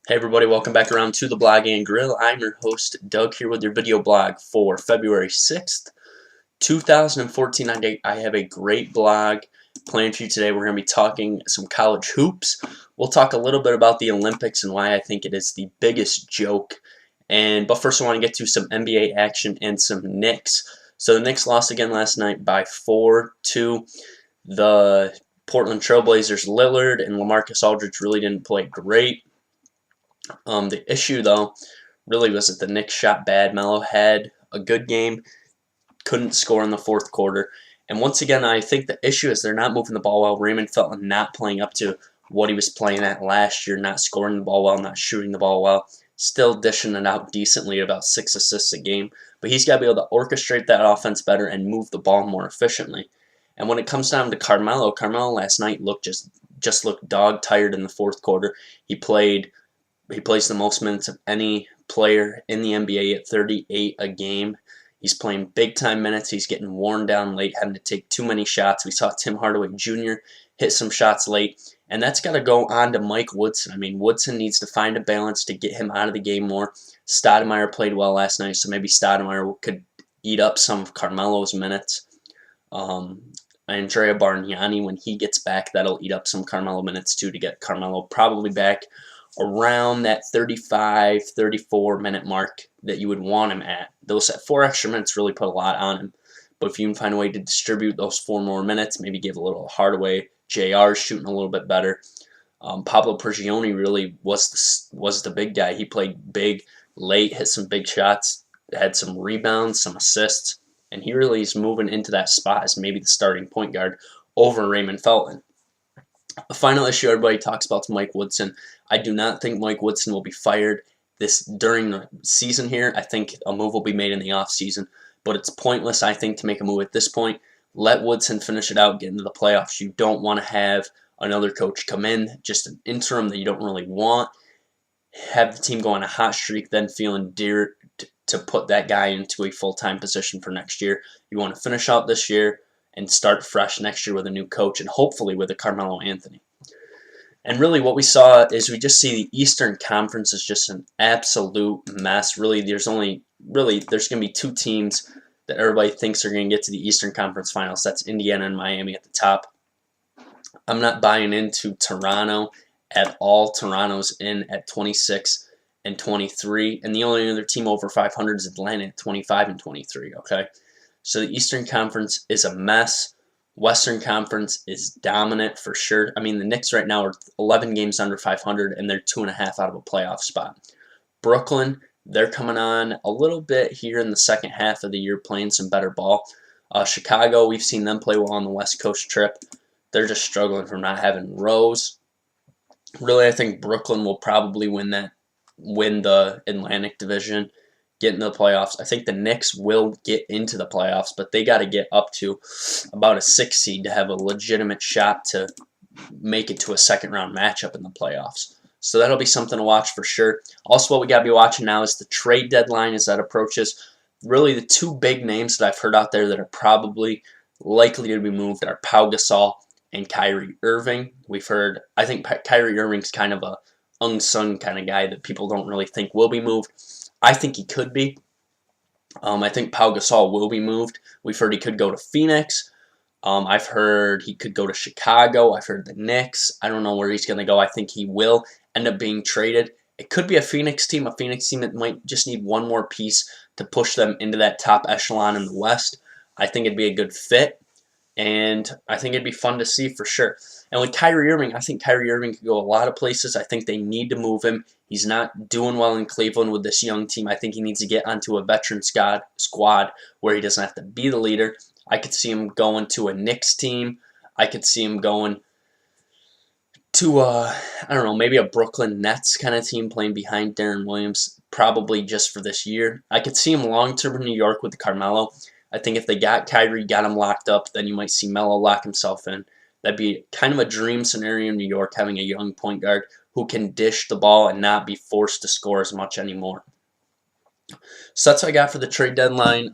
Hey everybody, welcome back around to the Blog and Grill. I'm your host, Doug, here with your video blog for February 6th, 2014. I have a great blog planned for you today. We're going to be talking some college hoops. We'll talk a little bit about the Olympics and why I think it is the biggest joke. But first I want to get to some NBA action and some Knicks. So the Knicks lost again last night by 4-2. The Portland Trailblazers, Lillard and LaMarcus Aldridge really didn't play great. The issue, though, really was that the Knicks shot bad. Melo had a good game, couldn't score in the fourth quarter. And once again, I think the issue is they're not moving the ball well. Raymond Felton not playing up to what he was playing at last year, not scoring the ball well, not shooting the ball well, still dishing it out decently, about 6 assists a game. But he's got to be able to orchestrate that offense better and move the ball more efficiently. And when it comes down to Carmelo last night looked just looked dog tired in the fourth quarter. He plays the most minutes of any player in the NBA at 38 a game. He's playing big-time minutes. He's getting worn down late, having to take too many shots. We saw Tim Hardaway Jr. hit some shots late, and that's got to go on to Mike Woodson. I mean, Woodson needs to find a balance to get him out of the game more. Stoudemire played well last night, so maybe Stoudemire could eat up some of Carmelo's minutes. Andrea Bargnani, when he gets back, that'll eat up some Carmelo minutes too to get Carmelo probably back around that 35, 34-minute mark that you would want him at. Those 4 extra minutes really put a lot on him. But if you can find a way to distribute those 4 more minutes, maybe give a little Hardaway, JR shooting a little bit better. Pablo Prigioni really was the big guy. He played big late, hit some big shots, had some rebounds, some assists, and he really is moving into that spot as maybe the starting point guard over Raymond Felton. The final issue everybody talks about is Mike Woodson. I do not think Mike Woodson will be fired during the season here. I think a move will be made in the offseason, but it's pointless, I think, to make a move at this point. Let Woodson finish it out, get into the playoffs. You don't want to have another coach come in, just an interim that you don't really want. Have the team go on a hot streak, then feeling dear to put that guy into a full-time position for next year. You want to finish out this year and start fresh next year with a new coach and hopefully with a Carmelo Anthony. And really what we saw is we just see the Eastern Conference is just an absolute mess. Really, there's going to be 2 teams that everybody thinks are going to get to the Eastern Conference Finals. That's Indiana and Miami at the top. I'm not buying into Toronto at all. Toronto's in at 26 and 23, and the only other team over 500 is Atlanta at 25 and 23, okay? So the Eastern Conference is a mess. Western Conference is dominant for sure. I mean, the Knicks right now are 11 games under 500, and they're 2.5 out of a playoff spot. Brooklyn, they're coming on a little bit here in the second half of the year, playing some better ball. Chicago, we've seen them play well on the West Coast trip. They're just struggling from not having Rose. Really, I think Brooklyn will probably win the Atlantic Division, get into the playoffs. I think the Knicks will get into the playoffs, but they got to get up to about a 6 seed to have a legitimate shot to make it to a second-round matchup in the playoffs. So that'll be something to watch for sure. Also, what we got to be watching now is the trade deadline as that approaches. Really, the 2 big names that I've heard out there that are probably likely to be moved are Pau Gasol and Kyrie Irving. I think Kyrie Irving's kind of a unsung kind of guy that people don't really think will be moved. I think he could be. I think Pau Gasol will be moved. We've heard he could go to Phoenix. I've heard he could go to Chicago. I've heard the Knicks. I don't know where he's going to go. I think he will end up being traded. It could be a Phoenix team that might just need one more piece to push them into that top echelon in the West. I think it'd be a good fit, and I think it'd be fun to see for sure. And with Kyrie Irving, I think Kyrie Irving could go a lot of places. I think they need to move him. He's not doing well in Cleveland with this young team. I think he needs to get onto a veteran squad where he doesn't have to be the leader. I could see him going to a Knicks team. I could see him going to I don't know, maybe a Brooklyn Nets kind of team playing behind Darren Williams, probably just for this year. I could see him long-term in New York with Carmelo. I think if they got Kyrie, got him locked up, then you might see Melo lock himself in. That'd be kind of a dream scenario in New York, having a young point guard who can dish the ball and not be forced to score as much anymore. So that's what I got for the trade deadline.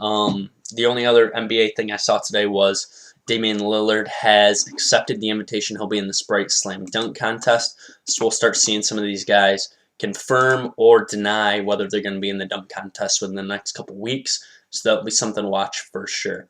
The only other NBA thing I saw today was Damian Lillard has accepted the invitation. He'll be in the Sprite Slam Dunk Contest. So we'll start seeing some of these guys confirm or deny whether they're going to be in the dunk contest within the next couple weeks. So that'll be something to watch for sure.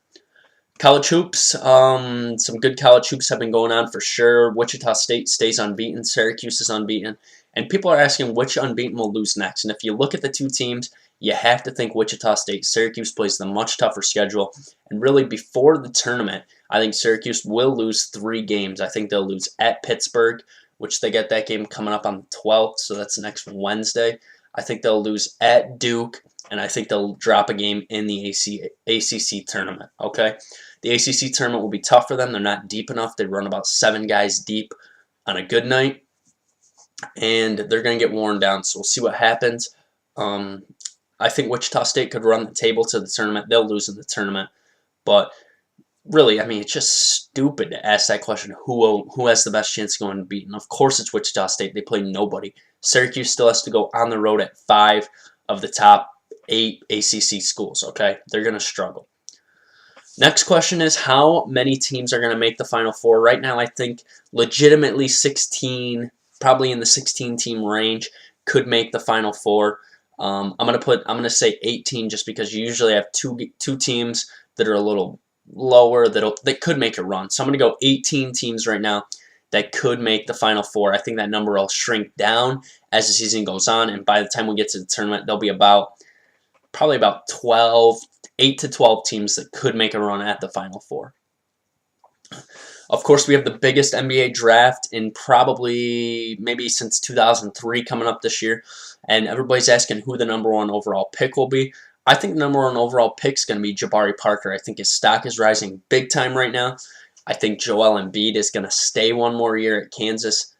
College hoops, some good college hoops have been going on for sure. Wichita State stays unbeaten. Syracuse is unbeaten. And people are asking which unbeaten will lose next. And if you look at the two teams, you have to think Wichita State. Syracuse plays the much tougher schedule. And really, before the tournament, I think Syracuse will lose 3 games. I think they'll lose at Pittsburgh, which they get that game coming up on the 12th, so that's next Wednesday. I think they'll lose at Duke, and I think they'll drop a game in the ACC tournament, okay? The ACC tournament will be tough for them. They're not deep enough. They run about 7 guys deep on a good night, and they're going to get worn down, so we'll see what happens. I think Wichita State could run the table to the tournament. They'll lose in the tournament, but really, I mean, it's just stupid to ask that question, who has the best chance of going unbeaten? Of course it's Wichita State. They play nobody. Syracuse still has to go on the road at 5 of the top 8 ACC schools, okay? They're going to struggle. Next question is, how many teams are going to make the Final Four? Right now, I think legitimately 16, probably in the 16-team range, could make the Final Four. I'm gonna say 18 just because you usually have two teams that are a little lower that could make a run. So I'm gonna go 18 teams right now that could make the Final Four. I think that number will shrink down as the season goes on, and by the time we get to the tournament, there'll be probably about 8 to 12 teams that could make a run at the Final Four. Of course, we have the biggest NBA draft in probably maybe since 2003 coming up this year, and everybody's asking who the #1 overall pick will be. I think the #1 overall pick is going to be Jabari Parker. I think his stock is rising big time right now. I think Joel Embiid is going to stay one more year at Kansas,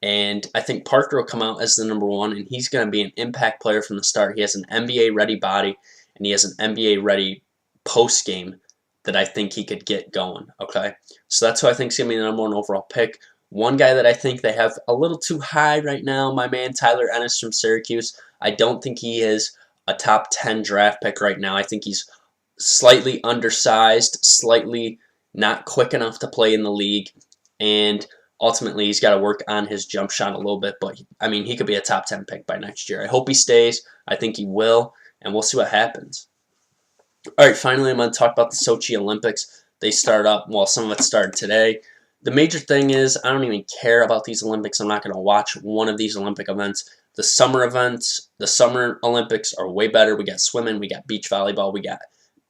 and I think Parker will come out as the #1, and he's going to be an impact player from the start. He has an NBA-ready body, and he has an NBA-ready post game that I think he could get going, okay? So that's who I think is going to be the #1 overall pick. One guy that I think they have a little too high right now, my man Tyler Ennis from Syracuse. I don't think he is a top 10 draft pick right now. I think he's slightly undersized, slightly not quick enough to play in the league, and ultimately he's got to work on his jump shot a little bit, but I mean, he could be a top 10 pick by next year. I hope he stays. I think he will, and we'll see what happens. All right, finally, I'm going to talk about the Sochi Olympics. They start up, well, some of it started today. The major thing is I don't even care about these Olympics. I'm not going to watch one of these Olympic events. The summer events, the Summer Olympics are way better. We got swimming, we got beach volleyball, we got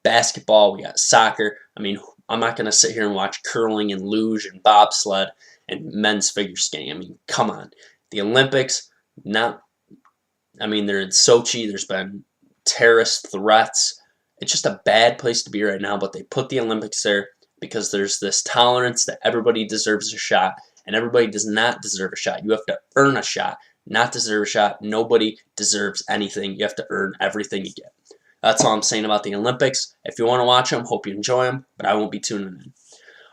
basketball, we got soccer. I mean, I'm not going to sit here and watch curling and luge and bobsled and men's figure skating. I mean, come on. The Olympics, they're in Sochi. There's been terrorist threats. It's just a bad place to be right now, but they put the Olympics there because there's this tolerance that everybody deserves a shot, and everybody does not deserve a shot. You have to earn a shot, not deserve a shot. Nobody deserves anything. You have to earn everything you get. That's all I'm saying about the Olympics. If you want to watch them, hope you enjoy them, but I won't be tuning in.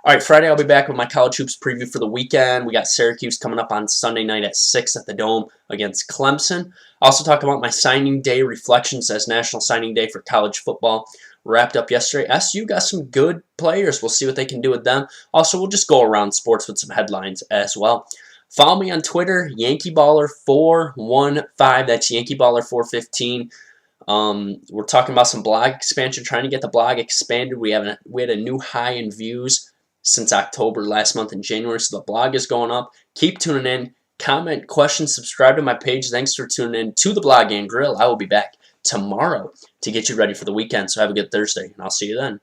All right, Friday I'll be back with my college hoops preview for the weekend. We got Syracuse coming up on Sunday night at 6 at the Dome against Clemson. I'll also talk about my signing day reflections as National Signing Day for college football. Wrapped up yesterday. SU got some good players. We'll see what they can do with them. Also, we'll just go around sports with some headlines as well. Follow me on Twitter, YankeeBaller415. That's YankeeBaller415. We're talking about some blog expansion, trying to get the blog expanded. We had a new high in views since October last month in January, so the blog is going up. Keep tuning in. Comment, questions, subscribe to my page. Thanks for tuning in to the Blog and Grill. I will be back tomorrow to get you ready for the weekend, so have a good Thursday, and I'll see you then.